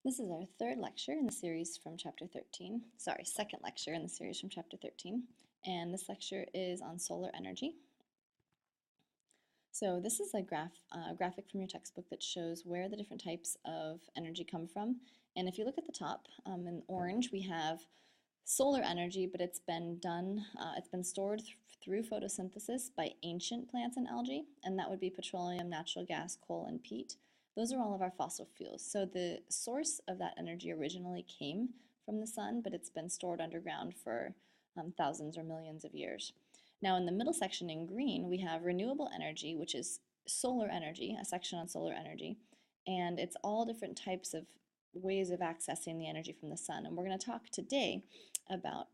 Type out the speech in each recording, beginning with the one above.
This is our third lecture in the series from chapter 13. Sorry, second lecture in the series from chapter 13. And this lecture is on solar energy. So this is a graphic from your textbook that shows where the different types of energy come from. And if you look at the top, in orange, we have solar energy, but it's been stored through photosynthesis by ancient plants and algae, and that would be petroleum, natural gas, coal, and peat. Those are all of our fossil fuels. So the source of that energy originally came from the sun, but it's been stored underground for thousands or millions of years. Now in the middle section in green, we have renewable energy, which is solar energy, a section on solar energy, and it's all different types of ways of accessing the energy from the sun. And we're going to talk today about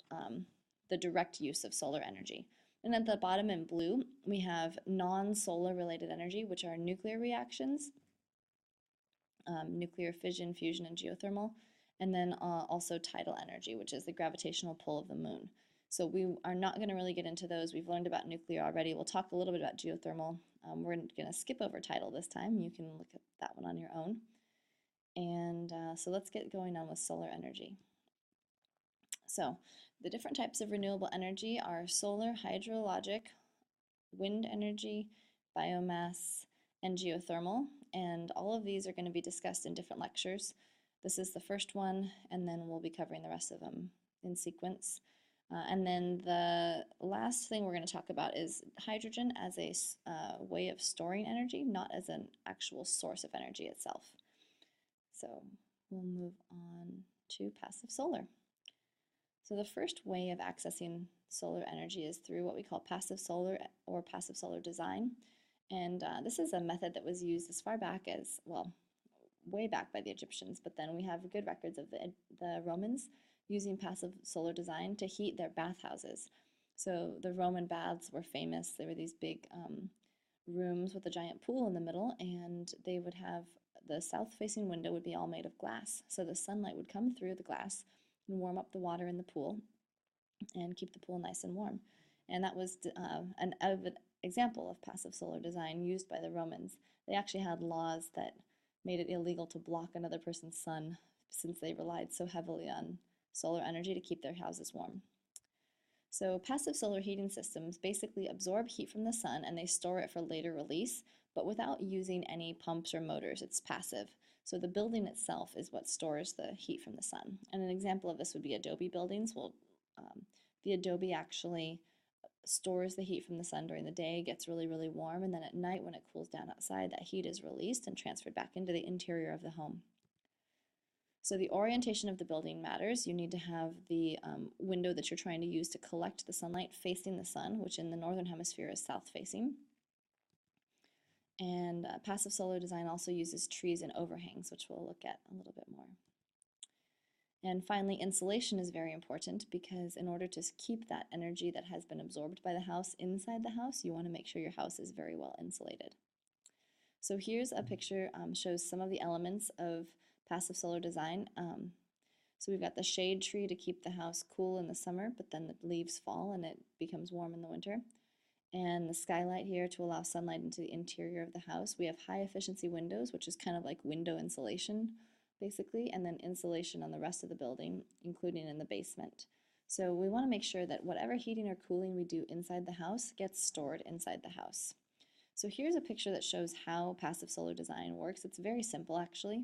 the direct use of solar energy. And at the bottom in blue, we have non-solar related energy, which are nuclear reactions, nuclear fission, fusion, and geothermal, and then also tidal energy, which is the gravitational pull of the moon. So we are not going to really get into those. We've learned about nuclear already. We'll talk a little bit about geothermal. We're going to skip over tidal this time. You can look at that one on your own. And so let's get going on with solar energy. So the different types of renewable energy are solar, hydrologic, wind energy, biomass, and geothermal. And all of these are going to be discussed in different lectures. This is the first one, and then we'll be covering the rest of them in sequence. And then the last thing we're going to talk about is hydrogen as a way of storing energy, not as an actual source of energy itself. So we'll move on to passive solar. So the first way of accessing solar energy is through what we call passive solar or passive solar design. And this is a method that was used as far back as, well, way back by the Egyptians, but then we have good records of the Romans using passive solar design to heat their bathhouses. So the Roman baths were famous. They were these big rooms with a giant pool in the middle, and they would have the south-facing window would be all made of glass. So the sunlight would come through the glass and warm up the water in the pool and keep the pool nice and warm. And that was an example of passive solar design used by the Romans. They actually had laws that made it illegal to block another person's sun since they relied so heavily on solar energy to keep their houses warm. So passive solar heating systems basically absorb heat from the sun and they store it for later release, but without using any pumps or motors. It's passive. So the building itself is what stores the heat from the sun. And an example of this would be adobe buildings. Well, the adobe actually stores the heat from the sun during the day, gets really, really warm, and then at night when it cools down outside, that heat is released and transferred back into the interior of the home. So the orientation of the building matters. You need to have the window that you're trying to use to collect the sunlight facing the sun, which in the northern hemisphere is south facing. And passive solar design also uses trees and overhangs, which we'll look at a little bit more. And finally, insulation is very important because in order to keep that energy that has been absorbed by the house inside the house, you want to make sure your house is very well insulated. So here's a picture, shows some of the elements of passive solar design. So we've got the shade tree to keep the house cool in the summer, but then the leaves fall and it becomes warm in the winter. And the skylight here to allow sunlight into the interior of the house. We have high efficiency windows, which is kind of like window insulation, basically, and then insulation on the rest of the building, including in the basement. So we want to make sure that whatever heating or cooling we do inside the house gets stored inside the house. So here's a picture that shows how passive solar design works. It's very simple, actually.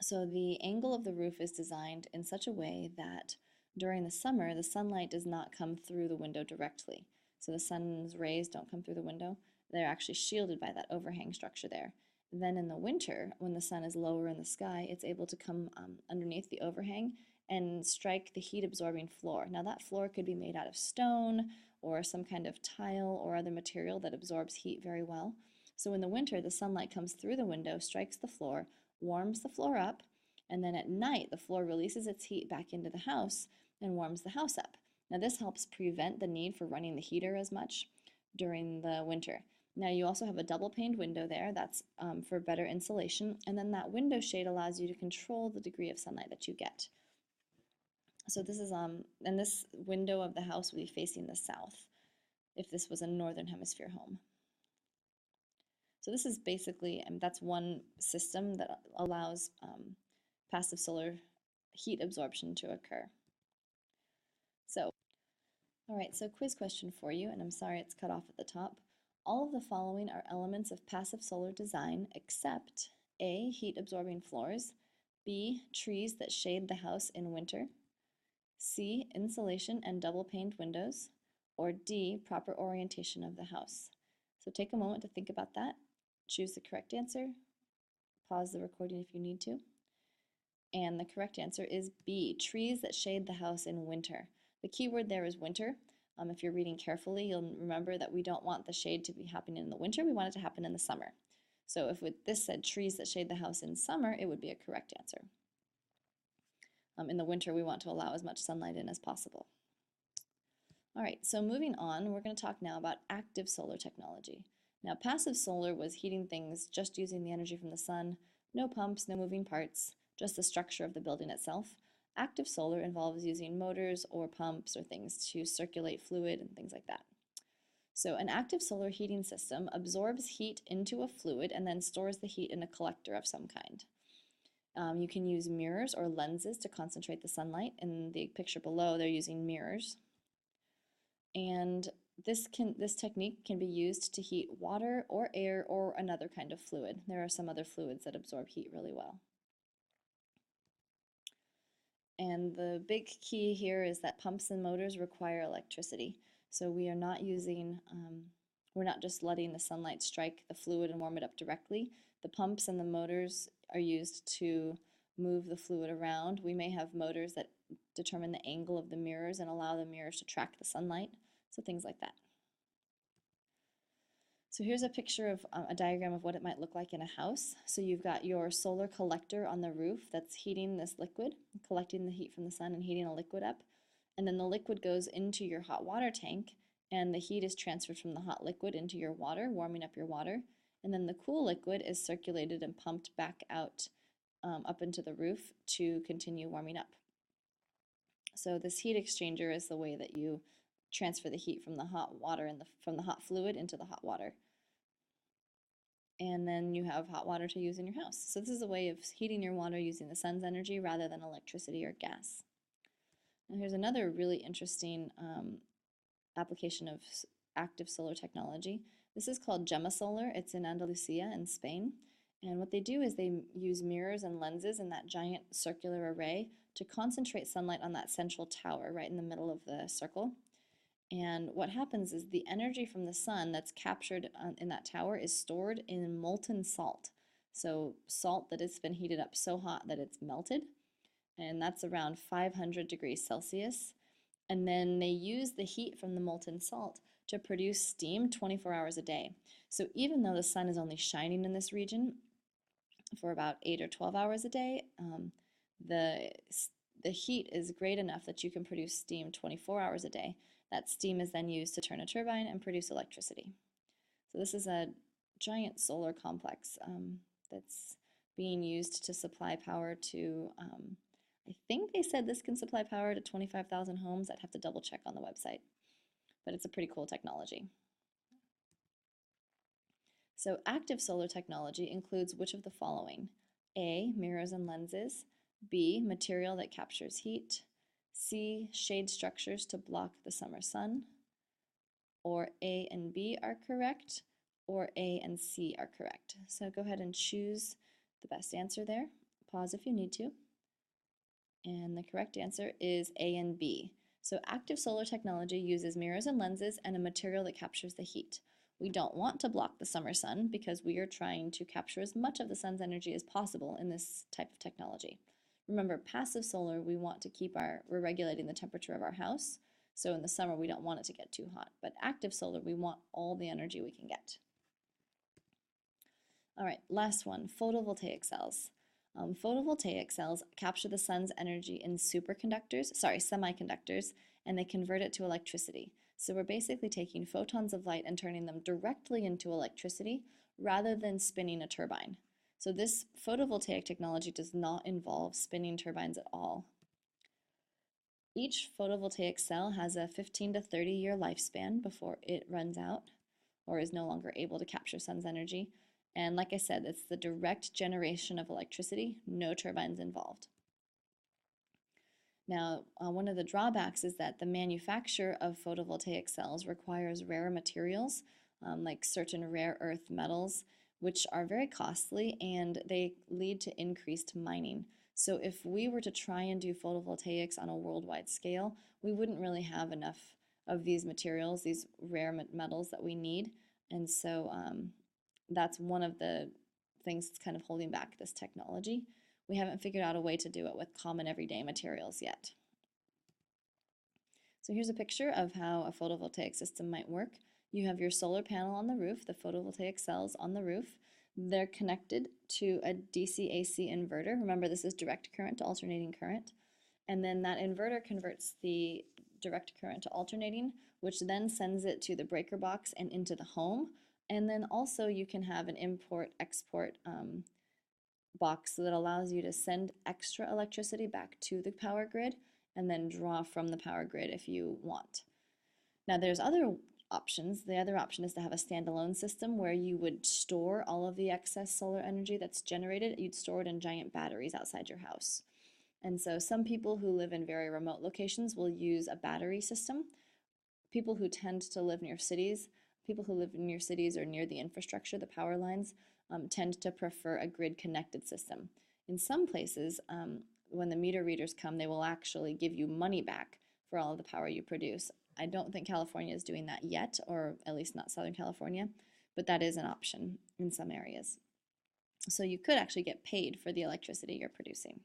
So the angle of the roof is designed in such a way that during the summer, the sunlight does not come through the window directly. So the sun's rays don't come through the window. They're actually shielded by that overhang structure there. Then in the winter, when the sun is lower in the sky, it's able to come underneath the overhang and strike the heat-absorbing floor. Now that floor could be made out of stone or some kind of tile or other material that absorbs heat very well. So in the winter, the sunlight comes through the window, strikes the floor, warms the floor up, and then at night the floor releases its heat back into the house and warms the house up. Now this helps prevent the need for running the heater as much during the winter. Now you also have a double paned window there, that's for better insulation, and then that window shade allows you to control the degree of sunlight that you get. So this is, and this window of the house would be facing the south if this was a northern hemisphere home. So this is basically, that's one system that allows passive solar heat absorption to occur. So, all right, so quiz question for you, and I'm sorry it's cut off at the top. All of the following are elements of passive solar design except A, heat absorbing floors, B, trees that shade the house in winter, C, insulation and double paned windows, or D, proper orientation of the house. So take a moment to think about that. Choose the correct answer. Pause the recording if you need to. And the correct answer is B, trees that shade the house in winter. The key word there is winter. If you're reading carefully, you'll remember that we don't want the shade to be happening in the winter. We want it to happen in the summer. So if this said trees that shade the house in summer, it would be a correct answer. In the winter, we want to allow as much sunlight in as possible. All right, so moving on, we're going to talk now about active solar technology. Now, passive solar was heating things just using the energy from the sun, no pumps, no moving parts, just the structure of the building itself. Active solar involves using motors or pumps or things to circulate fluid and things like that. So an active solar heating system absorbs heat into a fluid and then stores the heat in a collector of some kind. You can use mirrors or lenses to concentrate the sunlight. In the picture below, they're using mirrors. And this technique can be used to heat water or air or another kind of fluid. There are some other fluids that absorb heat really well. And the big key here is that pumps and motors require electricity. So we are not using, we're not just letting the sunlight strike the fluid and warm it up directly. The pumps and the motors are used to move the fluid around. We may have motors that determine the angle of the mirrors and allow the mirrors to track the sunlight. So things like that. So here's a picture of a diagram of what it might look like in a house. So you've got your solar collector on the roof that's heating this liquid, collecting the heat from the sun and heating a liquid up. And then the liquid goes into your hot water tank, and the heat is transferred from the hot liquid into your water, warming up your water. And then the cool liquid is circulated and pumped back out up into the roof to continue warming up. So this heat exchanger is the way that you transfer the heat from the hot water and from the hot fluid into the hot water. And then you have hot water to use in your house. So this is a way of heating your water using the sun's energy rather than electricity or gas. Now here's another really interesting application of active solar technology. This is called GemaSolar. It's in Andalusia in Spain. And what they do is they use mirrors and lenses in that giant circular array to concentrate sunlight on that central tower right in the middle of the circle. And what happens is the energy from the sun that's captured in that tower is stored in molten salt. So salt that has been heated up so hot that it's melted, and that's around 500 degrees Celsius. And then they use the heat from the molten salt to produce steam 24 hours a day. So even though the sun is only shining in this region for about 8 or 12 hours a day, the heat is great enough that you can produce steam 24 hours a day. That steam is then used to turn a turbine and produce electricity. So this is a giant solar complex that's being used to supply power to, I think they said this can supply power to 25,000 homes. I'd have to double check on the website, but it's a pretty cool technology. So active solar technology includes which of the following? A, mirrors and lenses. B, material that captures heat. C, shade structures to block the summer sun. Or A and B are correct, or A and C are correct. So go ahead and choose the best answer there. Pause if you need to. And the correct answer is A and B. So active solar technology uses mirrors and lenses and a material that captures the heat. We don't want to block the summer sun because we are trying to capture as much of the sun's energy as possible in this type of technology. Remember, passive solar, we're regulating the temperature of our house. So in the summer, we don't want it to get too hot. But active solar, we want all the energy we can get. All right, last one, photovoltaic cells. Photovoltaic cells capture the sun's energy in semiconductors, and they convert it to electricity. So we're basically taking photons of light and turning them directly into electricity rather than spinning a turbine. So this photovoltaic technology does not involve spinning turbines at all. Each photovoltaic cell has a 15 to 30 year lifespan before it runs out or is no longer able to capture sun's energy. And like I said, it's the direct generation of electricity, no turbines involved. Now, one of the drawbacks is that the manufacture of photovoltaic cells requires rare materials, like certain rare earth metals, which are very costly and they lead to increased mining. So if we were to try and do photovoltaics on a worldwide scale, we wouldn't really have enough of these materials, these rare metals that we need. And so that's one of the things that's kind of holding back this technology. We haven't figured out a way to do it with common everyday materials yet. So here's a picture of how a photovoltaic system might work. You have your solar panel on the roof, the photovoltaic cells on the roof. They're connected to a DC-AC inverter. Remember, this is direct current to alternating current. And then that inverter converts the direct current to alternating, which then sends it to the breaker box and into the home. And then also you can have an import-export box that allows you to send extra electricity back to the power grid and then draw from the power grid if you want. Now there's other options. The other option is to have a standalone system where you would store all of the excess solar energy that's generated. You'd store it in giant batteries outside your house. And so some people who live in very remote locations will use a battery system. People who tend to live near cities, people who live near cities or near the infrastructure, the power lines, tend to prefer a grid-connected system. In some places, when the meter readers come, they will actually give you money back for all of the power you produce. I don't think California is doing that yet, or at least not Southern California, but that is an option in some areas. So you could actually get paid for the electricity you're producing.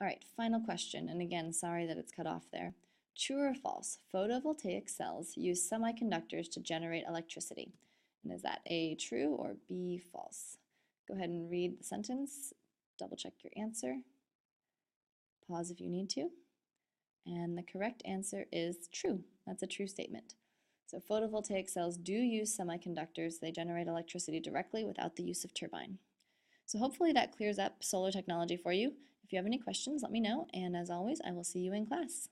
All right, final question, and again, sorry that it's cut off there. True or false, photovoltaic cells use semiconductors to generate electricity? And is that A, true, or B, false? Go ahead and read the sentence, double check your answer, pause if you need to, and the correct answer is true. That's a true statement. So photovoltaic cells do use semiconductors. They generate electricity directly without the use of turbine. So hopefully that clears up solar technology for you. If you have any questions, let me know, and as always, I will see you in class.